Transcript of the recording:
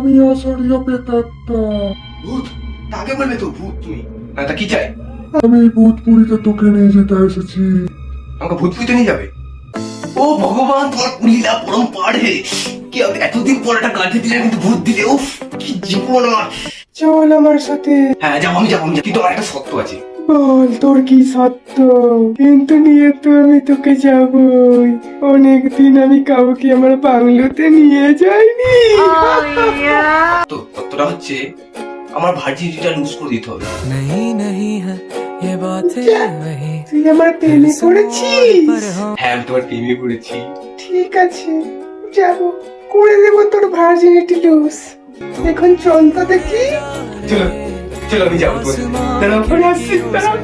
আমি আসারিও পেতাত্তা। ভূত? তাকে বলবে তো ভূত তুমি? না তা কি চাই? আমি ভূতপুরীতে তোকে নিয়ে যেতে এসেছি। আমাকে ভূত পুইতে নিয়ে যাবে? ও ভগবান, তোমার লীলা পরম্পার হে। কি হবে, এতদিন পর একটা গাড়ি দিলে কিন্তু ভূত দিলে, উফ কি জীবন আমার। চল আমার সাথে। হ্যাঁ যাবো, আমি যাবো, কিন্তু আমার একটা শর্ত আছে। বল তোর কি সত্য, কিন্তু নিয়ে তো আমি তোকে যাবই। অনেকদিন আমি কাউকে আমার বাংলোতে নিয়ে যাইনি। তো শর্তটা হচ্ছে আমার ভার্জিনিটিটা লুজ করে দিতে হবে। नहीं नहीं है ये बातें वही তুই আমার প্রেমে পড়েছিস? হ্যাঁ আমি তোমার প্রেমে পড়েছি। ঠিক আছে, যাব, করে দেবো তোর ভার্জিনিটি লুজ। এখন চল তো দেখি। চলো চলো, আমি যাবো তোমার। দাঁড়াও, আমি আসছি, দাঁড়াও।